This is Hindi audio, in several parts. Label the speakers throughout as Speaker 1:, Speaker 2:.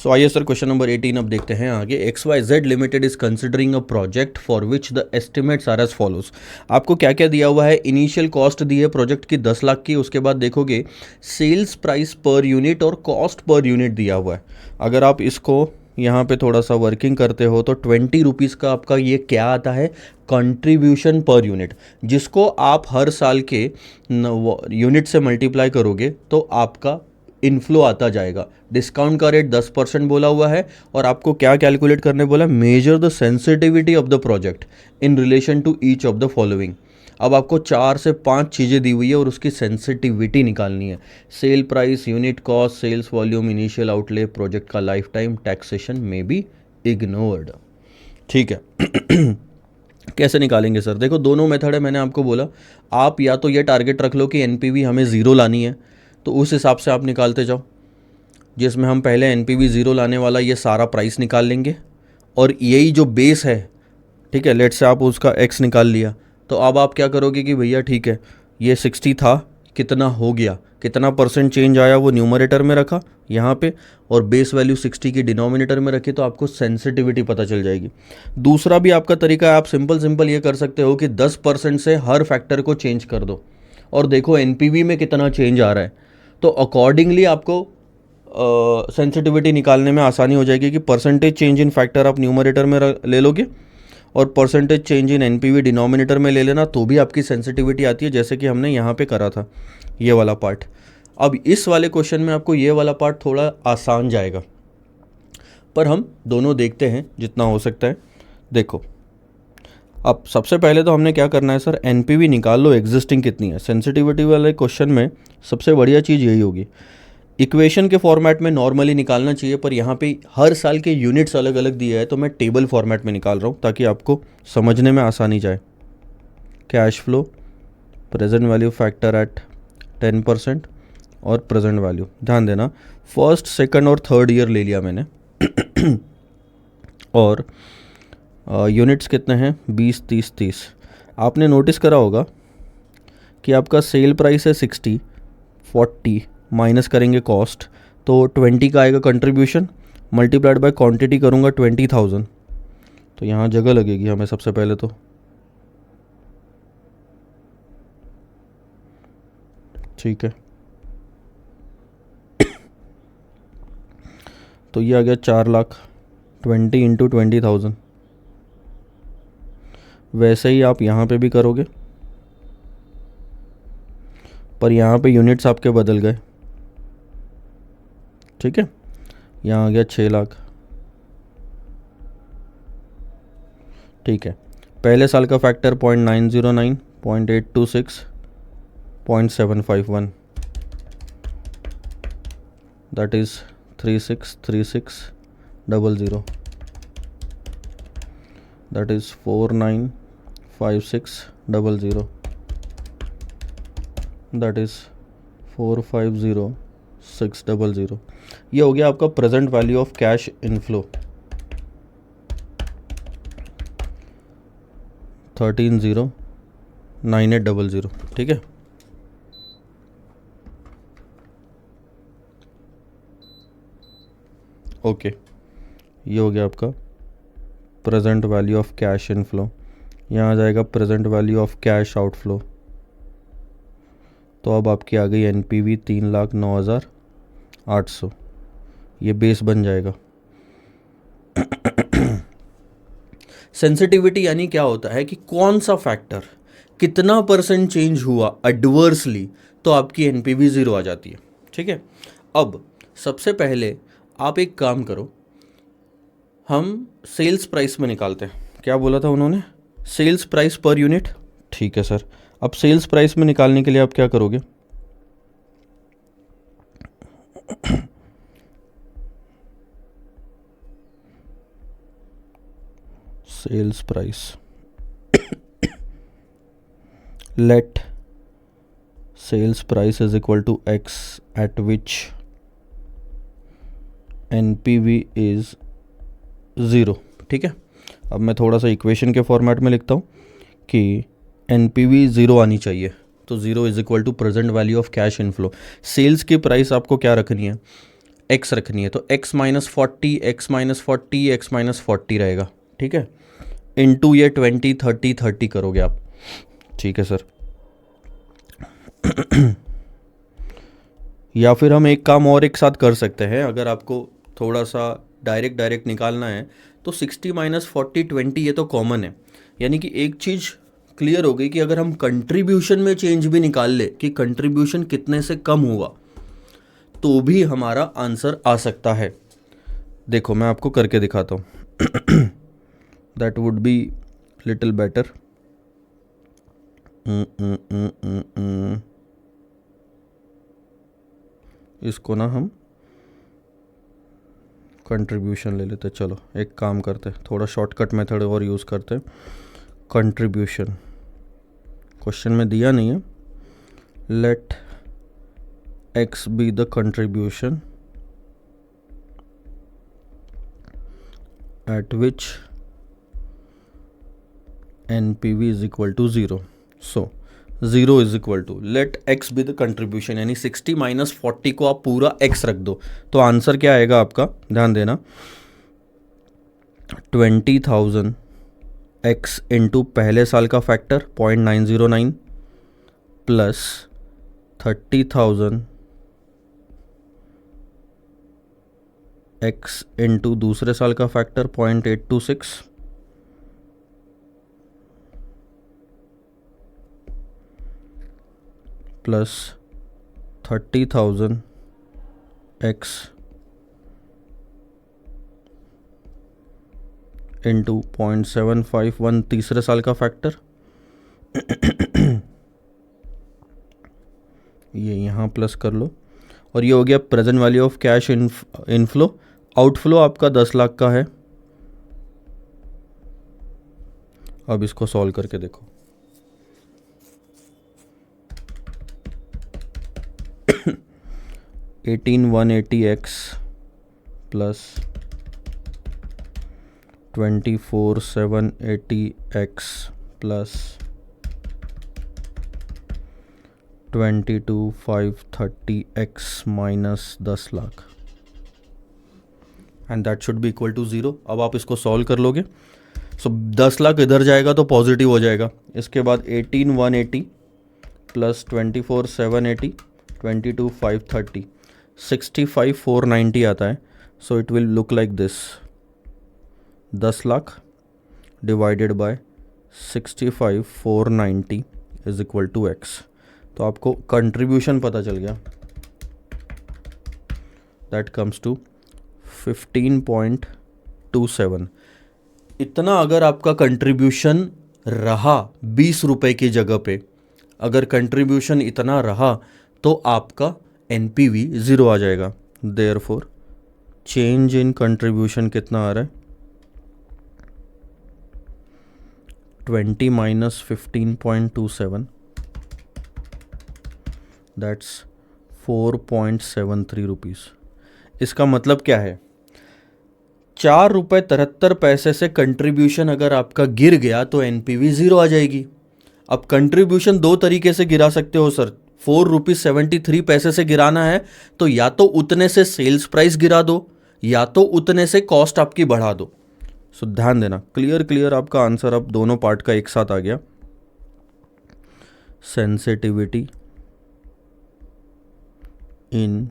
Speaker 1: सो आइए सर क्वेश्चन नंबर 18 अब देखते हैं आगे। XYZ limited is considering a project for which the estimates are as follows. आपको क्या क्या दिया हुआ है? इनिशियल कॉस्ट दी है प्रोजेक्ट की 10 लाख की, उसके बाद देखोगे सेल्स प्राइस पर यूनिट और कॉस्ट पर यूनिट दिया हुआ है। अगर आप इसको यहाँ पे थोड़ा सा वर्किंग करते हो तो 20 रुपीज़ का आपका ये क्या आता है? कंट्रीब्यूशन पर यूनिट, जिसको आप हर साल के यूनिट से मल्टीप्लाई करोगे तो आपका इनफ्लो आता जाएगा। डिस्काउंट का रेट 10% बोला हुआ है और आपको क्या कैलकुलेट करने बोला? Measure the sensitivity of the project in relation to each of the following. अब आपको 4 से 5 चीज़ें दी हुई है और उसकी सेंसिटिविटी निकालनी है। Sale price, unit cost, sales volume, initial outlay, project का लाइफ टाइम, टैक्सेशन में बी इग्नोर्ड। ठीक है। कैसे निकालेंगे सर? देखो दोनों मेथड है, मैंने आपको बोला। आप या तो ये टारगेट रख लो कि एनपीवी हमें ज़ीरो लानी है, तो उस हिसाब से आप निकालते जाओ, जिसमें हम पहले एनपीवी ज़ीरो लाने वाला ये सारा प्राइस निकाल लेंगे और यही जो बेस है, ठीक है, लेट से आप उसका एक्स निकाल लिया, तो अब आप क्या करोगे कि भैया ठीक है ये 60 था, कितना हो गया, कितना परसेंट चेंज आया वो न्यूमरेटर में रखा यहाँ पे और बेस वैल्यू 60 की डिनोमिनेटर में रखी, तो आपको सेंसिटिविटी पता चल जाएगी। दूसरा भी आपका तरीका है, आप सिंपल ये कर सकते हो कि 10% से हर फैक्टर को चेंज कर दो और देखो एनपीवी में कितना चेंज आ रहा है, तो अकॉर्डिंगली आपको सेंसिटिविटी निकालने में आसानी हो जाएगी कि परसेंटेज चेंज इन फैक्टर आप न्यूमरेटर में ले लोगे और percentage change in NPV denominator में ले लेना, तो भी आपकी सेंसिटिविटी आती है, जैसे कि हमने यहाँ पे करा था ये वाला पार्ट। अब इस वाले क्वेश्चन में आपको ये वाला पार्ट थोड़ा आसान जाएगा, पर हम दोनों देखते हैं जितना हो सकता है। देखो अब सबसे पहले तो हमने क्या करना है सर? एनपीवी निकाल लो एग्जिस्टिंग कितनी है। सेंसिटिविटी वाले क्वेश्चन में सबसे बढ़िया चीज़ यही होगी। इक्वेशन के फॉर्मेट में नॉर्मली निकालना चाहिए, पर यहाँ पे हर साल के यूनिट्स अलग अलग दिए हैं, तो मैं टेबल फॉर्मेट में निकाल रहा हूँ ताकि आपको समझने में आसानी जाए। Cash flow, present value factor at 10% और प्रेजेंट वैल्यू। ध्यान देना, फर्स्ट, सेकंड और थर्ड ईयर ले लिया मैंने। और यूनिट्स कितने हैं? 20, 30, 30। आपने नोटिस करा होगा कि आपका सेल प्राइस है 60, 40 माइनस करेंगे कॉस्ट, तो 20 का आएगा कंट्रीब्यूशन, मल्टीप्लाइड बाय क्वांटिटी करूँगा 20,000, तो यहाँ जगह लगेगी हमें सबसे पहले तो। ठीक है, तो ये आ गया 4 लाख, 20 इंटू 20,000। वैसे ही आप यहाँ पे भी करोगे, पर यहाँ पे यूनिट्स आपके बदल गए। ठीक है, यहाँ आ गया 6 लाख। ठीक है, पहले साल का factor 0.909, 0.826, 0.751, that is 363600, that is 495600, that is 450600। ये हो गया आपका present value of cash inflow, 13,09800। ठीक है, ओके, ये हो गया आपका present value of cash inflow. यहाँ आ जाएगा present value of cash outflow, तो अब आपकी आ गई एनपीवी 3,09,800। ये बेस बन जाएगा। सेंसिटिविटी यानी क्या होता है कि कौन सा फैक्टर कितना परसेंट चेंज हुआ एडवर्सली, तो आपकी एनपीवी ज़ीरो आ जाती है। ठीक है, अब सबसे पहले आप एक काम करो, हम सेल्स प्राइस में निकालते हैं। क्या बोला था उन्होंने? Sales price per unit. ठीक है सर, अब सेल्स प्राइस में निकालने के लिए आप क्या करोगे? Sales price, let sales price is equal to x at which NPV is 0। ठीक है, अब मैं थोड़ा सा इक्वेशन के फॉर्मेट में लिखता हूँ कि एनपीवी 0 आनी चाहिए, तो 0 is equal to present value of cash inflow. Sales की प्राइस आपको क्या रखनी है? एक्स रखनी है तो x minus 40, x minus 40, x minus 40 रहेगा, ठीक है, इंटू ये 20, 30, 30 करोगे आप, ठीक है सर। या फिर हम एक काम और एक साथ कर सकते हैं, अगर आपको थोड़ा सा डायरेक्ट निकालना है तो 60 माइनस 40, 20 ये तो कॉमन है, यानी कि एक चीज़ क्लियर हो गई कि अगर हम कंट्रीब्यूशन में चेंज भी निकाल ले कि कंट्रीब्यूशन कितने से कम हुआ तो भी हमारा आंसर आ सकता है। देखो मैं आपको करके दिखाता हूँ, that would be little better. इसको ना हम कंट्रीब्यूशन ले लेते, चलो एक काम करते, थोड़ा शॉर्टकट मेथड और यूज़ करते। कंट्रीब्यूशन क्वेश्चन में दिया नहीं है, let x be the contribution at which NPV is equal to 0. So 0 is equal to let x be the contribution, यानी 60 माइनस 40 को आप पूरा x रख दो तो आंसर क्या आएगा आपका, ध्यान देना, 20,000 x इंटू पहले साल का फैक्टर 0.909 प्लस 30,000 x इंटू दूसरे साल का फैक्टर 0.826 प्लस 30,000 x इंटू 0.751 तीसरे साल का फैक्टर, ये यहाँ प्लस कर लो, और ये हो गया present value of cash inflow. Outflow आपका 10 लाख का है। अब इसको सॉल्व करके देखो, $18,180 plus 24,780 plus 22,530 minus 10 lakh, and that should be equal to 0। अब आप इसको सॉल्व कर लोगे, सो 10 लाख इधर जाएगा तो पॉजिटिव हो जाएगा। इसके बाद 18,180 प्लस 24,780, 22,530, 65,490 आता है। So it will look like this, 10 lakh divided by 65,490 is equal to x. तो आपको कंट्रीब्यूशन पता चल गया, दैट कम्स टू 15.27। इतना अगर आपका कंट्रीब्यूशन रहा 20 रुपए की जगह पे, अगर कंट्रीब्यूशन इतना रहा तो आपका NPV 0 आ जाएगा। देयरफॉर चेंज इन कंट्रीब्यूशन कितना आ रहा है, 20 माइनस 15.27, दैट्स 4.73 रुपीज़। इसका मतलब क्या है, 4.73 से कंट्रीब्यूशन अगर आपका गिर गया तो NPV 0 आ जाएगी। अब कंट्रीब्यूशन दो तरीके से गिरा सकते हो सर, 4.73 से गिराना है तो या तो उतने से सेल्स प्राइस गिरा दो या तो उतने से कॉस्ट आपकी बढ़ा दो। सो ध्यान देना, क्लियर आपका आंसर अब दोनों पार्ट का एक साथ आ गया। Sensitivity in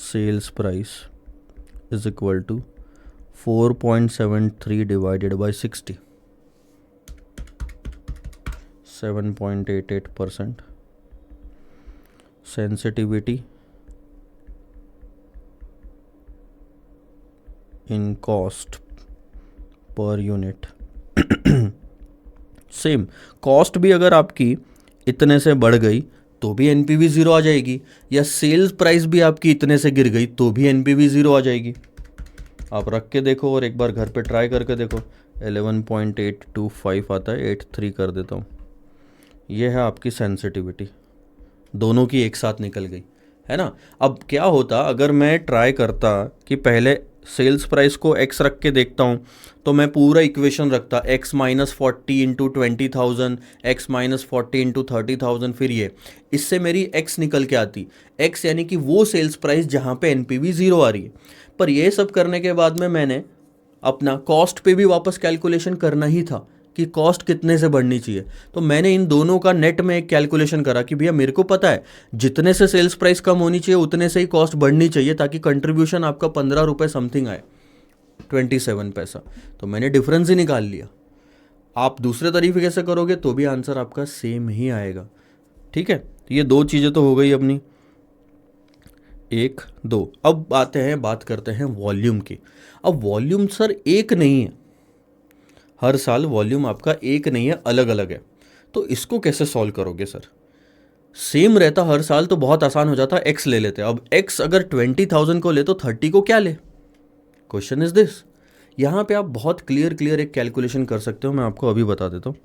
Speaker 1: sales price is equal to 4.73 divided by 60, 7.88%। Sensitivity in cost per unit, same cost भी अगर आपकी इतने से बढ़ गई तो भी NPV 0 आ जाएगी, या सेल्स प्राइस भी आपकी इतने से गिर गई तो भी NPV 0 आ जाएगी। आप रख के देखो और एक बार घर पे ट्राई करके देखो। 11.825 आता है, 83 कर देता हूँ। ये है आपकी सेंसिटिविटी, दोनों की एक साथ निकल गई है ना। अब क्या होता अगर मैं ट्राई करता कि पहले सेल्स प्राइस को x रख के देखता हूँ तो मैं पूरा इक्वेशन रखता x minus 40 into 20,000, x minus 40 into 30,000, फिर ये इससे मेरी x निकल के आती, x यानी कि वो सेल्स प्राइस जहाँ पे NPV ज़ीरो आ रही है। पर ये सब करने के बाद में मैंने अपना कॉस्ट पे भी वापस कैलकुलेशन करना ही था कि कॉस्ट कितने से बढ़नी चाहिए। तो मैंने इन दोनों का नेट में एक कैलकुलेशन करा कि भैया मेरे को पता है जितने से सेल्स प्राइस कम होनी चाहिए उतने से ही कॉस्ट बढ़नी चाहिए, ताकि कंट्रीब्यूशन आपका 15 रुपये समथिंग आए, 27 पैसा। तो मैंने डिफरेंस ही निकाल लिया। आप दूसरे तरीके से करोगे तो भी आंसर आपका सेम ही आएगा। ठीक है, तो ये दो चीज़ें तो हो गई अपनी, 1 2। अब आते हैं, बात करते हैं वॉल्यूम की। अब वॉल्यूम सर एक नहीं है, हर साल वॉल्यूम आपका एक नहीं है, अलग अलग है। तो इसको कैसे सॉल्व करोगे सर? सेम रहता हर साल तो बहुत आसान हो जाता, एक्स ले लेते। अब एक्स अगर 20,000 को ले तो 30 को क्या ले? Question is this. यहाँ पे आप बहुत क्लियर एक कैलकुलेशन कर सकते हो, मैं आपको अभी बता देता हूँ,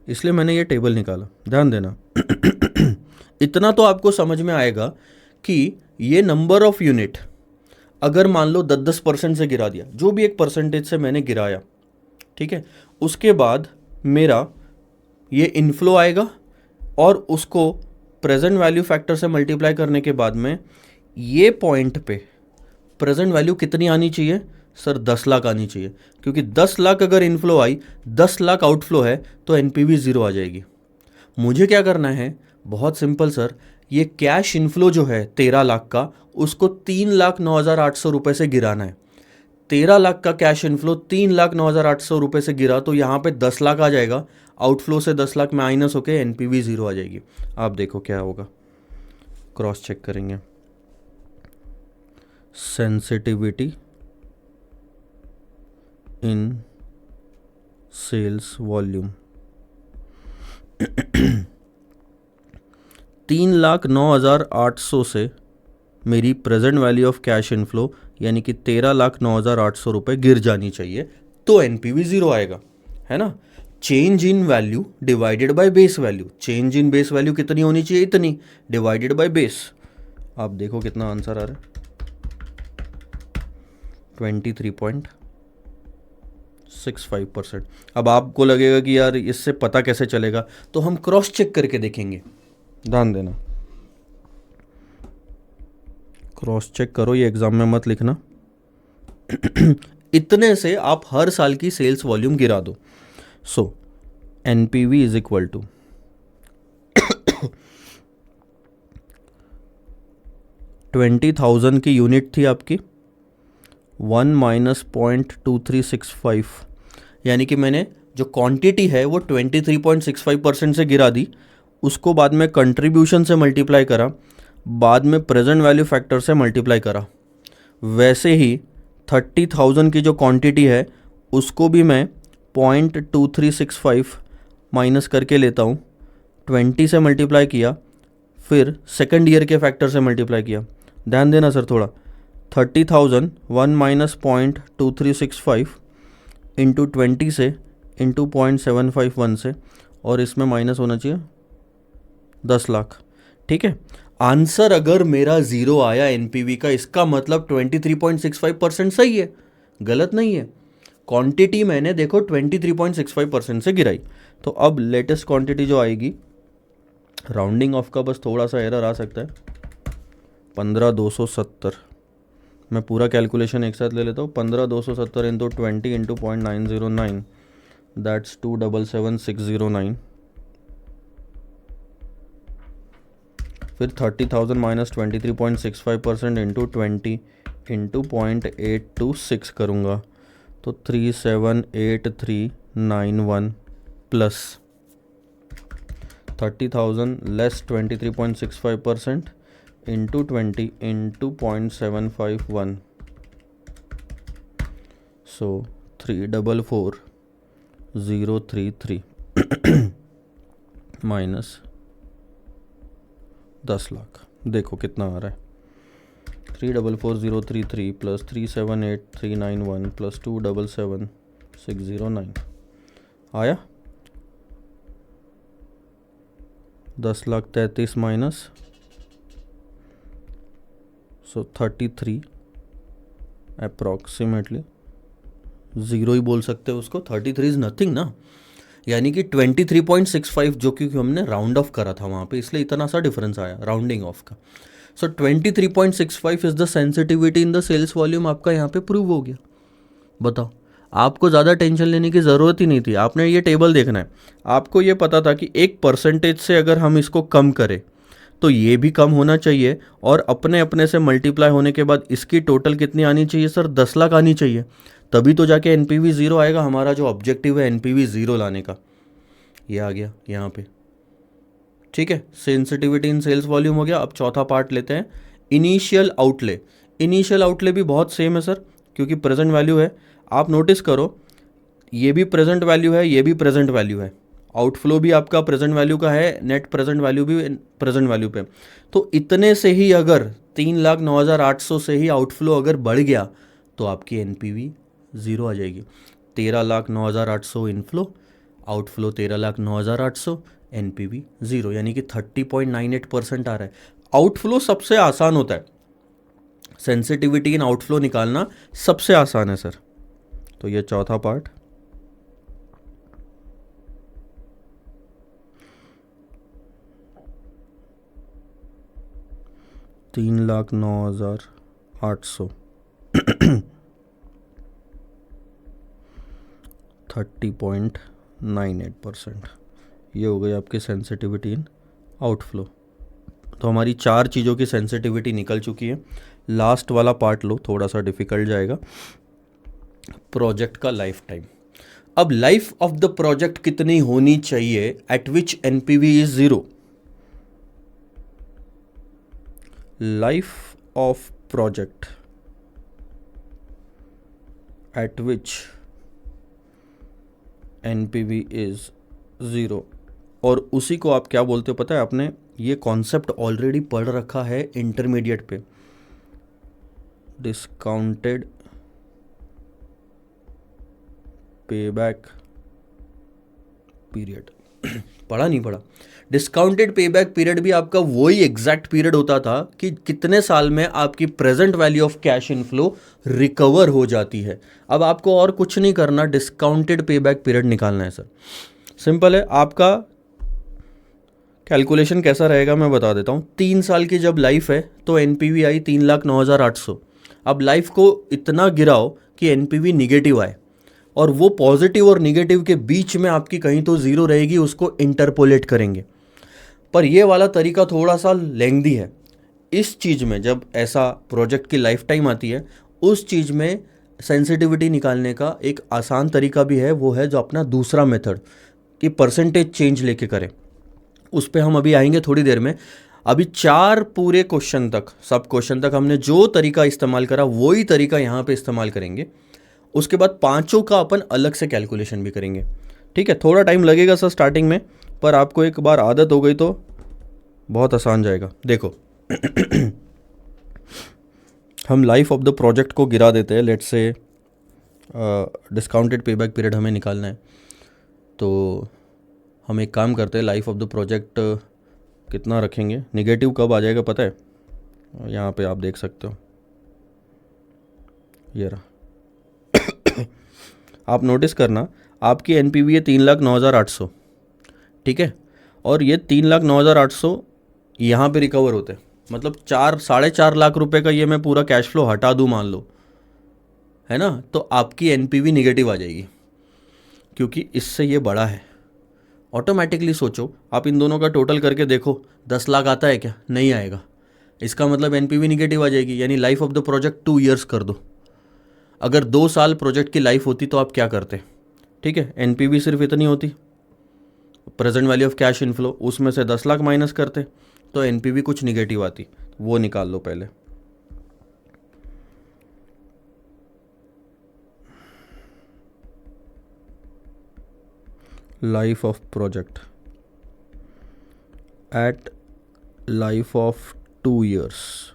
Speaker 1: इसलिए मैंने ये टेबल निकाला, ध्यान देना। इतना तो आपको समझ में आएगा कि ये नंबर ऑफ यूनिट अगर मान लो 10% से गिरा दिया, जो भी एक परसेंटेज से मैंने गिराया, ठीक है, उसके बाद मेरा ये इनफ्लो आएगा और उसको प्रेजेंट वैल्यू फैक्टर से मल्टीप्लाई करने के बाद में ये पॉइंट पे प्रेजेंट वैल्यू कितनी आनी चाहिए सर? 10 लाख आनी चाहिए, क्योंकि 10 लाख अगर इनफ्लो आई, 10 लाख आउटफ्लो है तो एनपीवी ज़ीरो आ जाएगी। मुझे क्या करना है? बहुत सिंपल सर, ये कैश इनफ्लो जो है 13 लाख का, उसको 3,09,800 रुपये से गिराना है। 13 लाख का कैश इनफ्लो 3,09,800 रुपये से गिरा तो यहाँ पे 10 लाख आ जाएगा, आउटफ्लो से 10 लाख माइनस होके एनपीवी ज़ीरो आ जाएगी। आप देखो क्या होगा, क्रॉस चेक करेंगे। सेंसिटिविटी इन सेल्स वॉल्यूम 3,09,800 से मेरी present value of cash inflow यानी कि 13,09,800 रुपये गिर जानी चाहिए, तो एनपीवी ज़ीरो आएगा, है ना। Change in value divided by base value, change in base value कितनी होनी चाहिए? इतनी, डिवाइडेड बाय बेस। आप देखो कितना आंसर आ रहा है, 23.65%। अब आपको लगेगा कि यार इससे पता कैसे चलेगा, तो हम क्रॉस चेक करके देखेंगे, ध्यान देना, क्रॉस चेक करो, ये एग्जाम में मत लिखना। इतने से आप हर साल की सेल्स वॉल्यूम गिरा दो। सो एनपीवी इज इक्वल टू 20,000 की यूनिट थी आपकी, 1 माइनस 0.2365, यानी कि मैंने जो क्वांटिटी है वो 23.65% से गिरा दी, उसको बाद में कंट्रीब्यूशन से मल्टीप्लाई करा, बाद में प्रेजेंट वैल्यू फैक्टर से मल्टीप्लाई करा। वैसे ही 30,000 की जो क्वांटिटी है उसको भी मैं 0.2365 माइनस करके लेता हूँ, 20 से मल्टीप्लाई किया, फिर सेकंड ईयर के फैक्टर से मल्टीप्लाई किया। ध्यान देना सर थोड़ा, 30,000 1 माइनस 0.2365 इंटू 20 से इंटू 0.751 से, और इसमें माइनस होना चाहिए 10 लाख। ठीक है, आंसर अगर मेरा ज़ीरो आया एनपीवी का, इसका मतलब 23.65% सही है, गलत नहीं है। क्वांटिटी मैंने देखो 23.65% से गिराई। तो अब लेटेस्ट क्वांटिटी जो आएगी, राउंडिंग ऑफ का बस थोड़ा सा एरर आ सकता है, 15,270। मैं पूरा कैलकुलेशन एक साथ ले लेता हूँ, 15,270 इंटू 20 इंटू 0.909, दैट्स 277,609। फिर 30,000 माइनस 23.65% इंटू 20 इंटू 0.826 करूँगा तो 378391 प्लस 30,000 लेस 23.65% इंटू 20 इंटू 0.751, सो 344,033 माइनस 10 लाख। देखो कितना आ रहा है, 344,033 प्लस 378391 प्लस 277,609 आया 10,33,000 माइनस सो 33 अप्रॉक्सीमेटली, ज़ीरो ही बोल सकते हो उसको, 33 इज़ नथिंग ना, यानी कि 23.65, जो क्योंकि हमने राउंड ऑफ करा था वहाँ पे, इसलिए इतना सा डिफरेंस आया राउंडिंग ऑफ का। So 23.65 is the sensitivity in the sales volume, आपका यहाँ पे प्रूव हो गया। बताओ, आपको ज़्यादा टेंशन लेने की ज़रूरत ही नहीं थी, आपने ये टेबल देखना है, आपको ये पता था कि 1% से अगर हम इसको कम करें तो ये भी कम होना चाहिए, और अपने अपने से मल्टीप्लाई होने के बाद इसकी टोटल कितनी आनी चाहिए सर, 10 लाख आनी चाहिए, तभी तो जाके एनपीवी ज़ीरो आएगा। हमारा जो ऑब्जेक्टिव है एनपीवी ज़ीरो लाने का, ये आ गया यहाँ पे। ठीक है, सेंसिटिविटी इन सेल्स वॉल्यूम हो गया। अब चौथा पार्ट लेते हैं, इनिशियल आउटले। इनिशियल आउटले भी बहुत सेम है सर, क्योंकि प्रेजेंट वैल्यू है। आप नोटिस करो, ये भी प्रेजेंट वैल्यू है, ये भी प्रेजेंट वैल्यू है, आउटफ्लो भी आपका प्रेजेंट वैल्यू का है, नेट प्रेजेंट वैल्यू भी प्रेजेंट वैल्यू पे। तो इतने से ही अगर 3,09,800 से ही आउटफ्लो अगर बढ़ गया तो आपकी एनपीवी ज़ीरो आ जाएगी। 13,09,800 इनफ्लो, आउटफ्लो 13,09,800, एनपीवी ज़ीरो, यानी कि 30.98% आ रहा है। आउटफ्लो सबसे आसान होता है, सेंसिटिविटी इन आउटफ्लो निकालना सबसे आसान है सर। तो ये चौथा पार्ट। $3,09,800, 30.98%, ये हो गई आपकी सेंसिटिविटी इन आउटफ्लो। तो हमारी चार चीज़ों की सेंसिटिविटी निकल चुकी है। लास्ट वाला पार्ट लो, थोड़ा सा डिफिकल्ट जाएगा, प्रोजेक्ट का लाइफ टाइम। अब लाइफ ऑफ द प्रोजेक्ट कितनी होनी चाहिए eight which NPV is zero? Life of project at which NPV is zero, और उसी को आप क्या बोलते हो पता है? आपने ये कॉन्सेप्ट ऑलरेडी पढ़ रखा है इंटरमीडिएट पे, डिस्काउंटेड पेबैक पीरियड। पढ़ा नहीं पढ़ा? डिस्काउंटेड पेबैक पीरियड भी आपका वही एग्जैक्ट पीरियड होता था कि कितने साल में आपकी present value of cash inflow recover हो जाती है। अब आपको और कुछ नहीं करना, डिस्काउंटेड पेबैक पीरियड निकालना है सर। सिंपल है, आपका कैलकुलेशन कैसा रहेगा मैं बता देता हूँ। 3 साल की जब लाइफ है तो एनपीवी आई 3,09,800। अब लाइफ को इतना गिराओ कि एनपीवी निगेटिव आए, और वो पॉजिटिव और निगेटिव के बीच में आपकी कहीं तो ज़ीरो रहेगी, उसको इंटरपोलेट करेंगे। पर ये वाला तरीका थोड़ा सा लेंथी है। इस चीज़ में जब ऐसा प्रोजेक्ट की लाइफ टाइम आती है, उस चीज़ में सेंसिटिविटी निकालने का एक आसान तरीका भी है, वो है जो अपना दूसरा मेथड कि परसेंटेज चेंज लेके करें। उस पर हम अभी आएंगे थोड़ी देर में। अभी 4 पूरे क्वेश्चन तक, सब क्वेश्चन तक हमने जो तरीका इस्तेमाल करा वही तरीका यहाँ पे इस्तेमाल करेंगे। उसके बाद 5 का अपन अलग से कैलकुलेशन भी करेंगे। ठीक है, थोड़ा टाइम लगेगा सर स्टार्टिंग में, पर आपको एक बार आदत हो गई तो बहुत आसान जाएगा। देखो हम लाइफ ऑफ द प्रोजेक्ट को गिरा देते हैं, let's say discounted payback period हमें निकालना है। तो हम एक काम करते हैं, लाइफ ऑफ द प्रोजेक्ट कितना रखेंगे, निगेटिव कब आ जाएगा पता है? यहाँ पे आप देख सकते हो, ये रहा। आप नोटिस करना, आपकी एनपीवी है 3,09,800, ठीक है, और ये 3,09,800 यहाँ पे रिकवर होते हैं, मतलब 4-4.5 लाख रुपए का ये मैं पूरा कैश फ्लो हटा दूँ मान लो, है ना, तो आपकी एनपीवी निगेटिव आ जाएगी, क्योंकि इससे ये बड़ा है। ऑटोमेटिकली सोचो, आप इन दोनों का टोटल करके देखो, 10 लाख आता है क्या? नहीं आएगा। इसका मतलब एनपीवी निगेटिव आ जाएगी, यानी life of the project 2 years कर दो। अगर 2 साल प्रोजेक्ट की लाइफ होती तो आप क्या करते? ठीक है, एनपीवी सिर्फ इतनी होती, present value of cash inflow, उसमें से 10 लाख माइनस करते तो एनपीवी कुछ निगेटिव आती, वो निकाल लो पहले। Life of project at life of 2 years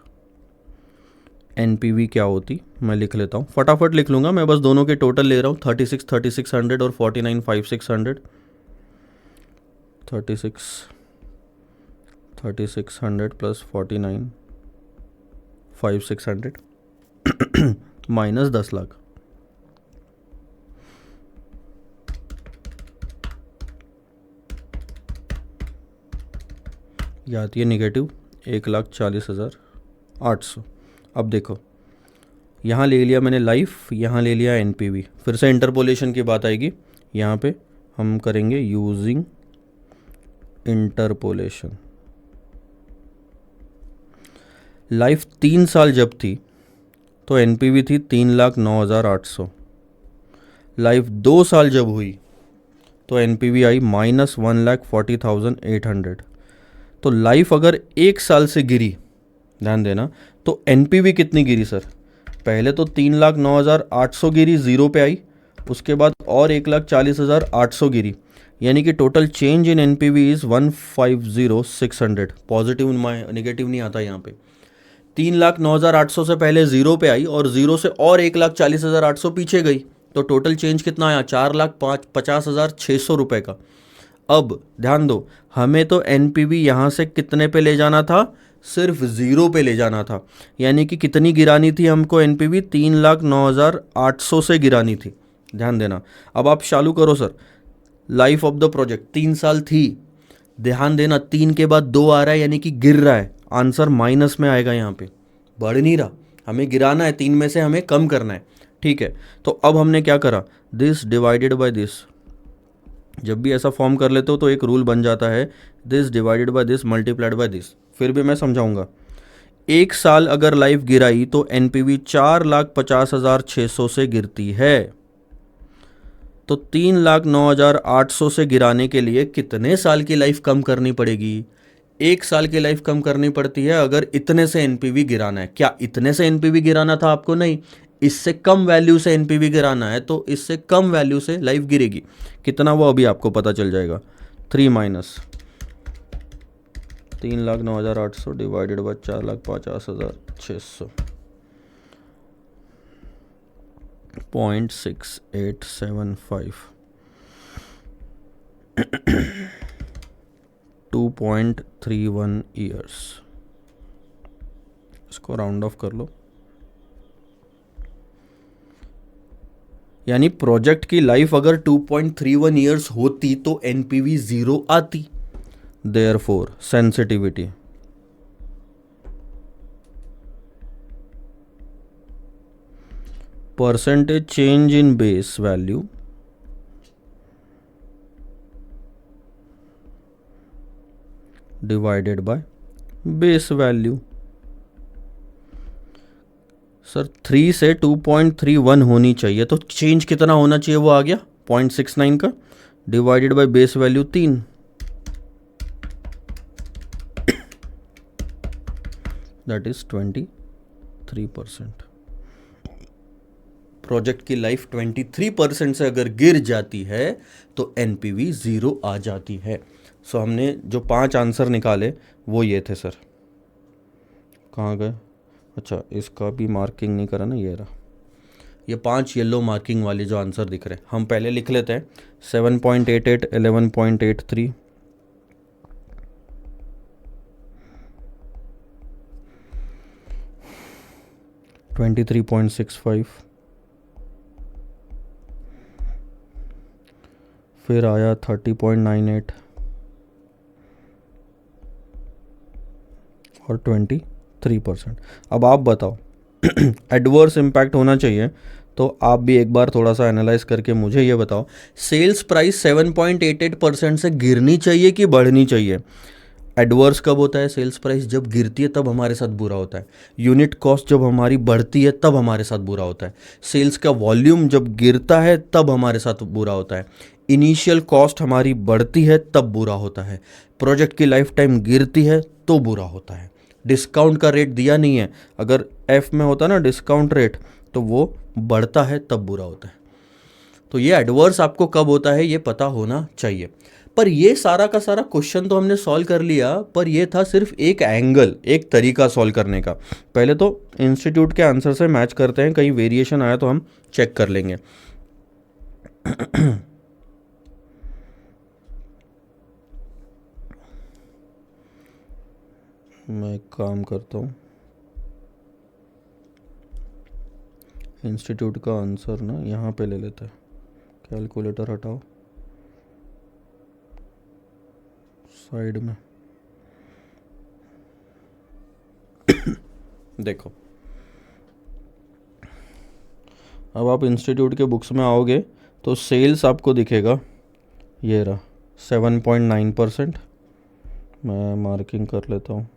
Speaker 1: NPV क्या होती, मैं लिख लेता हूँ, फटाफट लिख लूँगा मैं, बस दोनों के टोटल ले रहा हूँ, 36,600 और 49,500, 36,600 प्लस 49,500 5,600 माइनस 10 लाख, ये आती है निगेटिव 1,40,800। अब देखो, यहाँ ले लिया मैंने लाइफ, यहाँ ले लिया एनपीवी, फिर से इंटरपोलेशन की बात आएगी। यहाँ पे हम करेंगे यूजिंग इंटरपोलेशन। लाइफ 3 साल जब थी तो एनपीवी थी 3,09,800। लाइफ 2 साल जब हुई तो एनपीवी आई -1,40,800। तो लाइफ अगर 1 साल से गिरी, ध्यान देना, तो एनपीवी कितनी गिरी सर? पहले तो 3,09,800 गिरी, ज़ीरो पे आई, उसके बाद और 1,40,800 गिरी, यानी कि total change in NPV is 150,600। Positive negative नहीं आता यहाँ पे। 3,09,800 से पहले ज़ीरो पे आई और ज़ीरो से और 1,40,800 पीछे गई, तो टोटल चेंज कितना आया? 4,50,600 रुपये का। अब ध्यान दो, हमें तो एनपीवी यहाँ से कितने पे ले जाना था? सिर्फ ज़ीरो पे ले जाना था, यानी कि कितनी गिरानी थी हमको? एनपीवी 3,09,800 से गिरानी थी। ध्यान देना। अब आप चालू करो sir, life of the project 3 साल थी, ध्यान देना 3 के बाद 2 आ रहा है, यानी कि गिर रहा है, आंसर माइनस में आएगा, यहाँ पे बढ़ नहीं रहा, हमें गिराना है, 3 में से हमें कम करना है, ठीक है। तो अब हमने क्या करा? This divided by this. जब भी ऐसा फॉर्म कर लेते हो तो एक रूल बन जाता है, this divided by this multiplied by this. फिर भी मैं समझाऊंगा। 1 साल अगर लाइफ गिराई तो एनपीवी 4,50,600 से गिरती है, तो 3,09,800 से गिराने के लिए कितने साल की लाइफ कम करनी पड़ेगी? 1 साल की लाइफ कम करनी पड़ती है अगर इतने से एनपीवी गिराना है। क्या इतने से एनपीवी गिराना था आपको? नहीं, इससे कम वैल्यू से एनपीवी गिराना है, तो इससे कम वैल्यू से लाइफ गिरेगी। कितना वो अभी आपको पता चल जाएगा। 3 माइनस 3,09,800 डिवाइडेड बाय 4,50,600, 0.6875, 2.31 ईयर्स। इसको राउंड ऑफ कर लो, यानी प्रोजेक्ट की लाइफ अगर 2.31 ईयर्स होती तो एनपीवी 0 आती। Therefore sensitivity percentage change in base value divided by base value. Sir 3 से 2.31 होनी चाहिए, तो चेंज कितना होना चाहिए? वो आ गया 0.69 का, divided by base value 3, that is 23%। Project की लाइफ 23% से अगर गिर जाती है तो एनपीवी 0 आ जाती है। सो हमने जो 5 आंसर निकाले वो ये थे सर। कहाँ गए? अच्छा, इसका भी मार्किंग नहीं करा ना, ये रहा। ये 5 येलो मार्किंग वाले जो आंसर दिख रहे हैं, हम पहले लिख लेते हैं। 7.88, 11.83, 23.65, फिर आया 30.98 और 23%। अब आप बताओ एडवर्स इम्पैक्ट होना चाहिए, तो आप भी एक बार थोड़ा सा एनालाइज करके मुझे ये बताओ, सेल्स प्राइस 7.88% से गिरनी चाहिए कि बढ़नी चाहिए? एडवर्स कब होता है सेल्स प्राइस? जब गिरती है तब हमारे साथ बुरा होता है। यूनिट कॉस्ट जब हमारी बढ़ती है तब हमारे साथ बुरा होता है। सेल्स का वॉल्यूम जब गिरता है तब हमारे साथ बुरा होता है। इनिशियल कॉस्ट हमारी बढ़ती है तब बुरा होता है। प्रोजेक्ट की लाइफ टाइम गिरती है तो बुरा होता है। डिस्काउंट का रेट दिया नहीं है, अगर एफ में होता ना डिस्काउंट रेट, तो वो बढ़ता है तब बुरा होता है। तो ये एडवर्स आपको कब होता है ये पता होना चाहिए। पर ये सारा का सारा क्वेश्चन तो हमने सॉल्व कर लिया, पर ये था सिर्फ एक एंगल, एक तरीका सॉल्व करने का। पहले तो इंस्टीट्यूट के आंसर से मैच करते हैं, कहीं वेरिएशन आया तो हम चेक कर लेंगे। मैं एक काम करता हूँ, इंस्टीट्यूट का आंसर ना यहाँ पे ले लेते हैं, कैलकुलेटर हटाओ साइड में। देखो अब आप इंस्टीट्यूट के बुक्स में आओगे तो सेल्स आपको दिखेगा, ये रहा 7.9%। मैं मार्किंग कर लेता हूँ,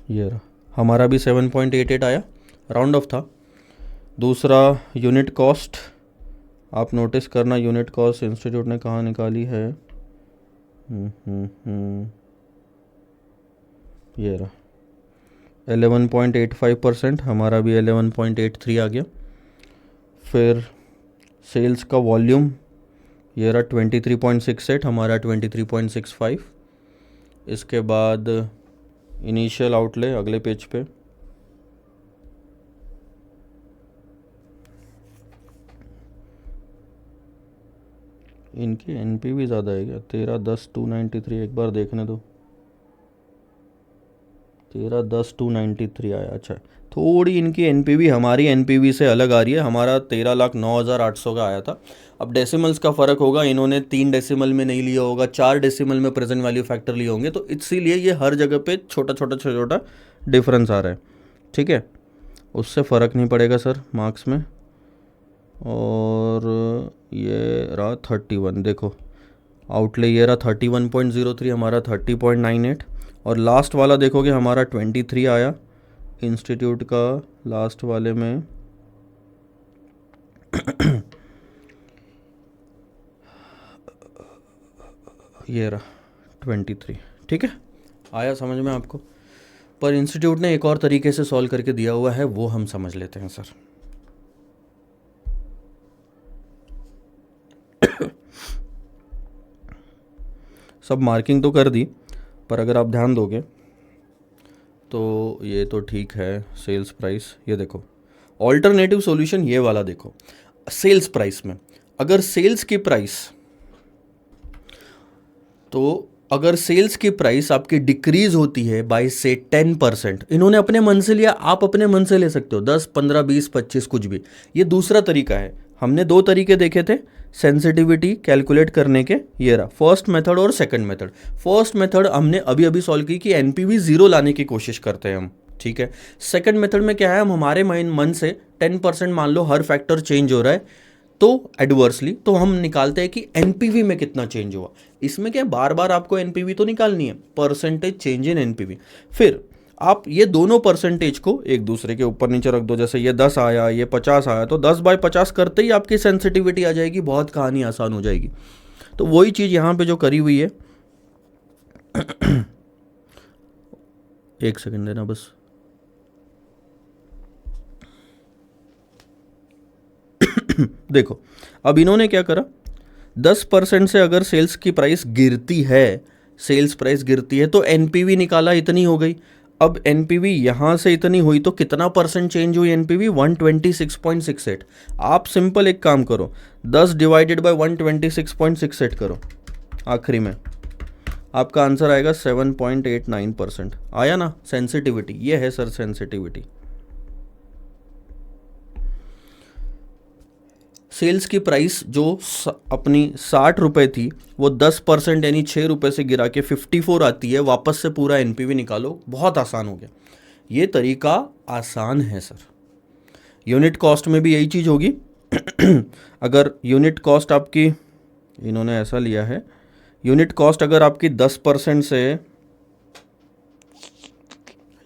Speaker 1: ये रहा, हमारा भी 7.88 आया, राउंड ऑफ था। दूसरा यूनिट कॉस्ट, आप नोटिस करना यूनिट कॉस्ट इंस्टीट्यूट ने कहाँ निकाली है। ये रहा 11.85%, हमारा भी 11.83 आ गया। फिर सेल्स का वॉल्यूम, ये रहा 23.68, हमारा 23.65। इसके बाद इनिशियल आउटले अगले पेज पे, इनकी एनपीवी ज़्यादा है क्या? 13,10,293, एक बार देखने दो, 13,10,293 आया। अच्छा, थोड़ी इनकी एनपीवी हमारी एनपीवी से अलग आ रही है, हमारा 13,09,800 का आया था। अब डेसिमल्स का फ़र्क होगा, इन्होंने 3 डेसिमल में नहीं लिया होगा, 4 डेसिमल में प्रेजेंट वैल्यू फैक्टर लिए होंगे, तो इसीलिए ये हर जगह पे छोटा छोटा डिफरेंस आ रहा है। ठीक है, उससे फ़र्क नहीं पड़ेगा सर मार्क्स में। और ये रहा 31, देखो आउटले ये रहा 31.03, हमारा 30.98। और लास्ट वाला देखोगे हमारा 23 आया इंस्टीट्यूट का, लास्ट वाले में ये रहा 23। ठीक है, आया समझ में आपको? पर इंस्टीट्यूट ने एक और तरीके से सॉल्व करके दिया हुआ है, वो हम समझ लेते हैं सर। सब मार्किंग तो कर दी, पर अगर आप ध्यान दोगे तो ये तो ठीक है, सेल्स प्राइस, ये देखो ऑल्टरनेटिव सॉल्यूशन, ये वाला देखो सेल्स प्राइस में, अगर सेल्स की प्राइस, तो अगर सेल्स की प्राइस आपकी डिक्रीज होती है बाय से 10%, इन्होंने अपने मन से लिया, आप अपने मन से ले सकते हो 10, 15, 20, 25 कुछ भी, ये दूसरा तरीका है। हमने 2 तरीके देखे थे सेंसिटिविटी कैलकुलेट करने के, ये रहा फर्स्ट मेथड और सेकंड मेथड। फर्स्ट मेथड हमने अभी अभी सॉल्व की कि एनपीवी 0 लाने की कोशिश करते हैं हम, ठीक है। सेकंड मेथड में क्या है, हम हमारे मन से 10% मान लो हर फैक्टर चेंज हो रहा है तो एडवर्सली, तो हम निकालते हैं कि एनपीवी में कितना चेंज हुआ। इसमें क्या बार बार आपको एनपीवी तो निकालनी है, परसेंटेज चेंज इन एनपीवी। फिर आप ये दोनों परसेंटेज को एक दूसरे के ऊपर नीचे रख दो, जैसे ये 10 आया, ये 50 आया, तो 10/50 करते ही आपकी सेंसिटिविटी आ जाएगी, बहुत कहानी आसान हो जाएगी। तो वही चीज़ यहाँ पे जो करी हुई है, एक सेकंड देना बस। देखो अब इन्होंने क्या करा, 10% से अगर सेल्स की प्राइस गिरती है, सेल्स प्राइस गिरती है तो एनपीवी निकाला, इतनी हो गई। अब एनपीवी यहां से इतनी हुई तो कितना परसेंट चेंज हुई एनपीवी, 126.68। आप सिंपल एक काम करो, 10 डिवाइडेड बाय 126.68 करो, आखिरी में आपका आंसर आएगा 7.89%। आया ना सेंसिटिविटी, ये है सर सेंसिटिविटी। सेल्स की प्राइस जो अपनी 60 रुपये थी, वो 10% यानी 6 रुपये से गिरा के 54 आती है, वापस से पूरा एनपीवी निकालो, बहुत आसान हो गया। ये तरीका आसान है सर। यूनिट कॉस्ट में भी यही चीज़ होगी। अगर यूनिट कॉस्ट आपकी, इन्होंने ऐसा लिया है, यूनिट कॉस्ट अगर आपकी 10% से,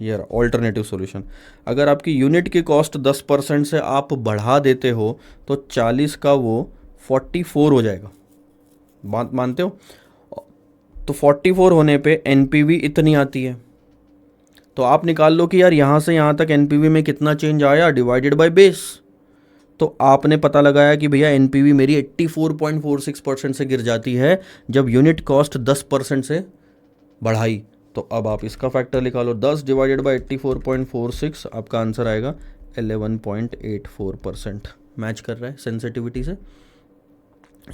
Speaker 1: ये ऑल्टरनेटिव सॉल्यूशन, अगर आपकी यूनिट की कॉस्ट 10% से आप बढ़ा देते हो तो 40 का वो 44 हो जाएगा, बात मानते हो? तो 44 होने पे एनपीवी इतनी आती है, तो आप निकाल लो कि यार यहाँ से यहाँ तक एनपीवी में कितना चेंज आया, डिवाइडेड बाय बेस। तो आपने पता लगाया कि भैया एनपीवी मेरी 84.46% से गिर जाती है जब यूनिट कॉस्ट 10% से बढ़ाई। तो अब आप इसका फैक्टर निकालो, 10 डिवाइडेड बाई 84.46, आपका आंसर आएगा 11.84%। मैच कर रहा है सेंसिटिविटी से।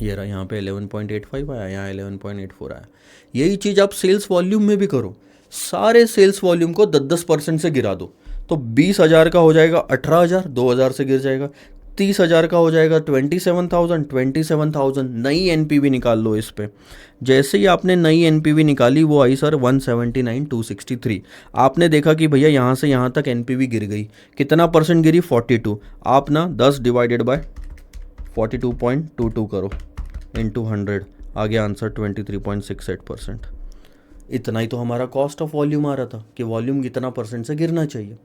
Speaker 1: ये रहा, यहाँ पे 11.85 आया, यहाँ 11.84 आया। यही चीज़ आप सेल्स वॉल्यूम में भी करो। सारे सेल्स वॉल्यूम को 10-10% से गिरा दो, तो 20,000 का हो जाएगा 18,000, 2,000 से गिर जाएगा। 30,000 का हो जाएगा 27,000, 27,000। नई एनपीवी निकाल लो इस पे। जैसे ही आपने नई एनपीवी निकाली वो आई सर 179,263। आपने देखा कि भैया यहाँ से यहाँ तक एनपीवी गिर गई, कितना परसेंट गिरी? 42। आप ना 10 डिवाइडेड बाय 42.22 करो इंटू 100, आ गया आंसर 23.68%। इतना ही तो हमारा कॉस्ट ऑफ वॉल्यूम आ रहा था कि वॉल्यूम कितना परसेंट से गिरना चाहिए।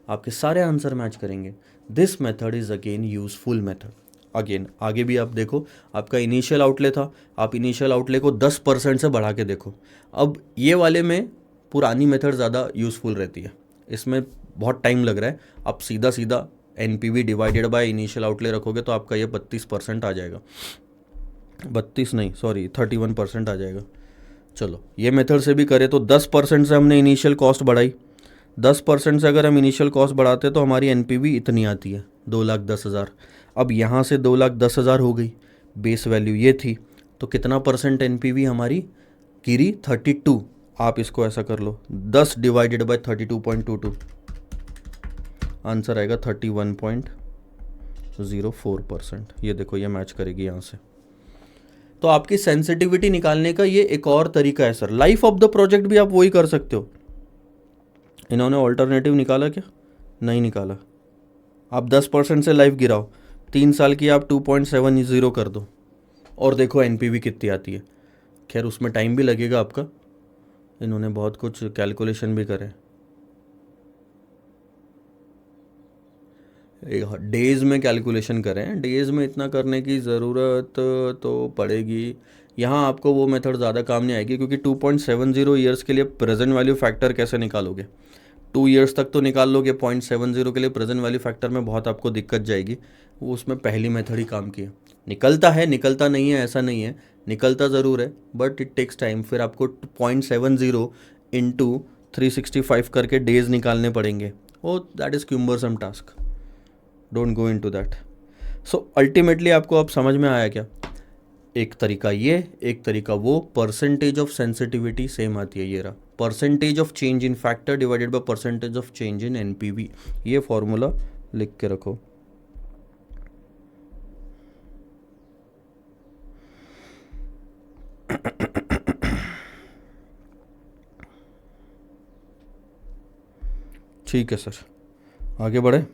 Speaker 1: आपके सारे आंसर मैच करेंगे। This method is again useful method. Again आगे भी आप देखो, आपका इनिशियल आउटले था, आप इनिशियल आउटले को 10% से बढ़ा के देखो। अब ये वाले में पुरानी मेथड ज़्यादा यूज़फुल रहती है, इसमें बहुत टाइम लग रहा है। आप सीधा सीधा NPV divided by initial outlay रखोगे तो आपका ये 32% आ जाएगा। 32 नहीं, सॉरी 31% आ जाएगा। चलो ये मेथड से भी करें तो 10% से हमने इनिशियल कॉस्ट बढ़ाई। 10% से अगर हम इनिशियल कॉस्ट बढ़ाते तो हमारी एनपीवी इतनी आती है 2,10,000। अब यहाँ से 2,10,000 हो गई, बेस वैल्यू ये थी, तो कितना परसेंट एनपीवी हमारी गिरी? 32। आप इसको ऐसा कर लो, 10 डिवाइडेड बाय 32.22, आंसर आएगा 31.04%। ये देखो ये मैच करेगी यहाँ से। तो आपकी सेंसिटिविटी निकालने का ये एक और तरीका है sir. Life of the project भी आप वही कर सकते हो। इन्होंने ऑल्टरनेटिव निकाला क्या? नहीं निकाला। आप 10% से लाइफ गिराओ, 3 साल की आप 2.70 कर दो और देखो एनपीवी कितनी आती है। खैर उसमें टाइम भी लगेगा आपका, इन्होंने बहुत कुछ कैलकुलेशन भी करे। डेज़ में कैलकुलेशन करें, डेज़ में इतना करने की ज़रूरत तो पड़ेगी। यहाँ आपको वो मेथड ज़्यादा काम नहीं आएगी, क्योंकि 2.70 ईयर्स के लिए प्रेजेंट वैल्यू फैक्टर कैसे निकालोगे? 2 ईयर्स तक तो निकाल लोगे, 0.70 के लिए प्रेजेंट वैल्यू फैक्टर में बहुत आपको दिक्कत जाएगी। वो उसमें पहली मेथड ही काम की है। निकलता है, निकलता नहीं है ऐसा नहीं है, निकलता ज़रूर है, बट इट टेक्स टाइम। फिर आपको 0.70 इंटू 365 करके डेज निकालने पड़ेंगे। Oh that is cumbersome task, don't go into that. So ultimately आपको अब समझ में आया क्या? एक तरीका ये, एक तरीका वो। परसेंटेज ऑफ सेंसिटिविटी सेम आती है, ये रहा percentage of change in factor divided by percentage of change in NPV. ये फॉर्मूला लिख के रखो। ठीक है सर, आगे बढ़े।